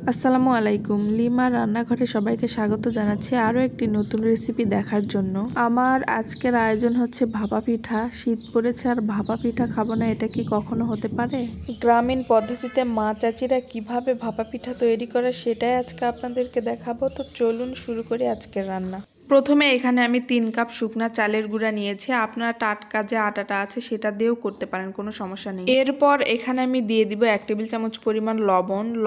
আসসালামু আলাইকুম। লিমা রান্নাঘরে সবাইকে স্বাগত জানাচ্ছি আরও একটি নতুন রেসিপি দেখার জন্য। আমার আজকের আয়োজন হচ্ছে ভাপা পিঠা। শীত পড়েছে আর ভাপা পিঠা খাবো না, এটা কি কখনো হতে পারে? গ্রামীণ পদ্ধতিতে মা চাচিরা কিভাবে ভাপা পিঠা তৈরি করে সেটাই আজকে আপনাদেরকে দেখাবো। তো চলুন শুরু করি আজকের রান্না। প্রথমে এখানে আমি 3 কাপ শুকনা চালের গুঁড়া নিয়েছি। আপনারা টাটকা যে আটাটা আছে সেটা দিয়েও করতে পারেন, কোনো সমস্যা নেই। এরপর এখানে আমি দিয়ে দিব 1 টেবিল চামচ পরিমাণ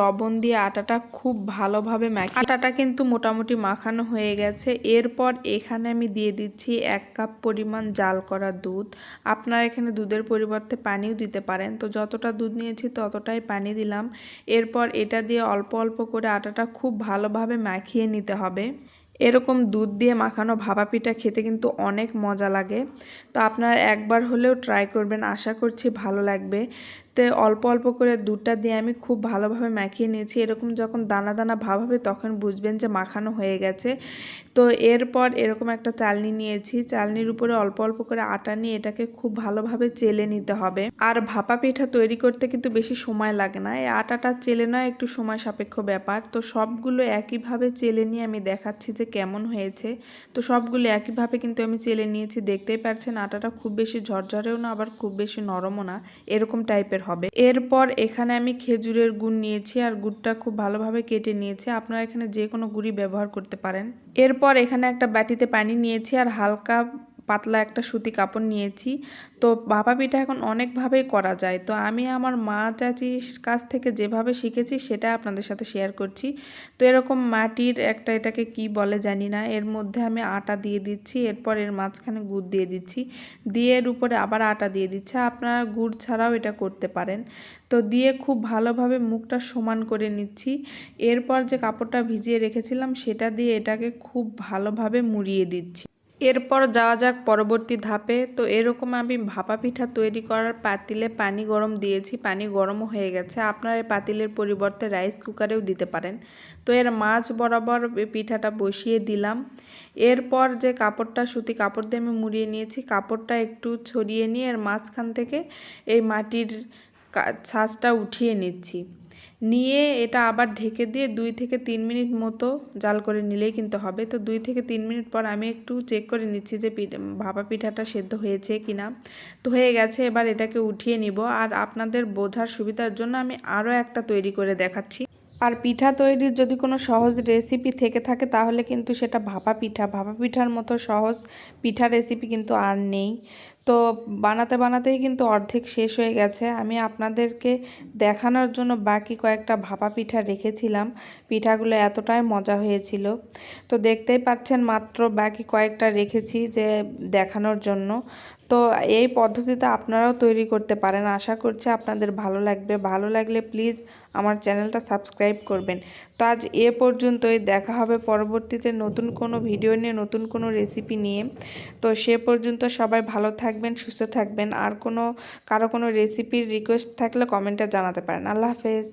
লবণ দিয়ে আটাটা খুব ভালোভাবে মাখিয়ে, আটাটা কিন্তু মোটামুটি মাখানো হয়ে গেছে। এরপর এখানে আমি দিয়ে দিচ্ছি 1 কাপ পরিমাণ জাল করা দুধ। আপনারা এখানে দুধের পরিবর্তে পানিও দিতে পারেন। তো যতটা দুধ নিয়েছি ততটাই পানি দিলাম। এরপর এটা দিয়ে অল্প অল্প করে আটাটা খুব ভালোভাবে মাখিয়ে নিতে হবে। এরকম দুধ দিয়ে মাখানো ভাপা পিঠা খেতে কিন্তু অনেক মজা লাগে। তো আপনারা একবার হলেও ট্রাই করবেন, আশা করছি ভালো লাগবে। তো অল্প অল্প করে দুধটা দিয়ে আমি খুব ভালোভাবে মাখিয়ে নিয়েছি। এরকম যখন দানা দানা ভাব হবে তখন বুঝবেন যে মাখানো হয়ে গেছে। তো এরপর এরকম একটা চালনি নিয়েছি, চালনির উপরে অল্প অল্প করে আটা নিয়ে এটাকে খুব ভালোভাবে চেলে নিতে হবে। আর ভাপা পিঠা তৈরি করতে কিন্তু বেশি সময় লাগে না, এই আটাটা চেলে নেওয়া একটু সময় সাপেক্ষ ব্যাপার। তো সবগুলো একইভাবে চেলে নিয়ে আমি দেখাচ্ছি যে কেমন হয়েছে। তো সবগুলো একইভাবে কিন্তু আমি চেলে নিয়েছি, দেখতেই পাচ্ছেন আটাটা খুব বেশি ঝরঝরেও না আবার খুব বেশি নরমও না, এরকম টাইপের হবে। এরপর এখানে আমি খেজুরের গুড় নিয়েছি আর গুড়টা খুব ভালোভাবে কেটে নিয়েছি। আপনারা এখানে যে কোনো গুড়ই ব্যবহার করতে পারেন। এরপর এখানে একটা বাটিতে পানি নিয়েছি আর হালকা পাতলা একটা সুতি কাপড় নিয়েছি। তো ভাপা পিঠা এখন অনেকভাবেই করা যায়, তো আমি আমার মা চাচির কাছ থেকে যেভাবে শিখেছি সেটা আপনাদের সাথে শেয়ার করছি। তো এরকম মাটির একটা, এটাকে কি বলে জানি না, এর মধ্যে আমি আটা দিয়ে দিচ্ছি। এরপর এর মাঝখানে গুড় দিয়ে দিচ্ছি, দিয়ে এর উপরে আবার আটা দিয়ে দিচ্ছি। আপনারা গুড় ছাড়াও এটা করতে পারেন। তো দিয়ে খুব ভালোভাবে মুখটা সমান করে নিচ্ছি। এরপর যে কাপড়টা ভিজিয়ে রেখেছিলাম সেটা দিয়ে এটাকে খুব ভালোভাবে মুড়িয়ে দিচ্ছি। এরপর যাওয়া যাক পরবর্তী ধাপে। তো এরকম আমি ভাপা পিঠা তৈরি করার পাতিলে পানি গরম দিয়েছি, পানি গরমও হয়ে গেছে। আপনারা এই পাতিলের পরিবর্তে রাইস কুকারেও দিতে পারেন। তো এর মাঝ বরাবর পিঠাটা বসিয়ে দিলাম। এরপর যে কাপড়টা, সুতি কাপড় দিয়ে আমি মুড়িয়ে নিয়েছি, কাপড়টা একটু ছড়িয়ে নিয়ে এর মাঝখান থেকে এই মাটির ছাঁচটা উঠিয়ে নিচ্ছি। নিয়ে এটা আবার ঢেকে দিয়ে 2 থেকে 3 মিনিট মতো জাল করে নিলেই কিন্তু হবে। তো 2 থেকে 3 মিনিট পর আমি একটু চেক করে নিচ্ছি যে ভাপা পিঠাটা সেদ্ধ হয়েছে কিনা। তো হয়ে গেছে, এবার এটাকে উঠিয়ে নিব। আর আপনাদের বোঝার সুবিধার জন্য আমি আরও একটা তৈরি করে দেখাচ্ছি। আর পিঠা তৈরির যদি কোনো সহজ রেসিপি থেকে থাকে তাহলে কিন্তু সেটা ভাপা পিঠার মতো সহজ পিঠা রেসিপি কিন্তু আর নেই। তো বানাতে বানাতেই কিন্তু অর্ধেক শেষ হয়ে গেছে। আমি আপনাদেরকে দেখানোর জন্য বাকি কয়েকটা ভাপা পিঠা রেখেছিলাম, পিঠাগুলো এতটাই মজা হয়েছিল। তো দেখতেই পাচ্ছেন মাত্র বাকি কয়েকটা রেখেছি যে দেখানোর জন্য। তো এই পদ্ধতিতে আপনারাও তৈরি করতে পারেন, আশা করছি আপনাদের ভালো লাগবে। ভালো লাগলে প্লিজ আমার চ্যানেলটা সাবস্ক্রাইব করবেন। তো আজ এ পর্যন্তই, দেখা হবে পরবর্তীতে নতুন কোনো ভিডিও নিয়ে, নতুন কোনো রেসিপি নিয়ে। তো সে পর্যন্ত সবাই ভালো থাকবেন, সুস্থ থাকবেন। আর কারো কোনো রেসিপির রিকোয়েস্ট থাকলে কমেন্টে জানাতে পারেন। আল্লাহ হাফেজ।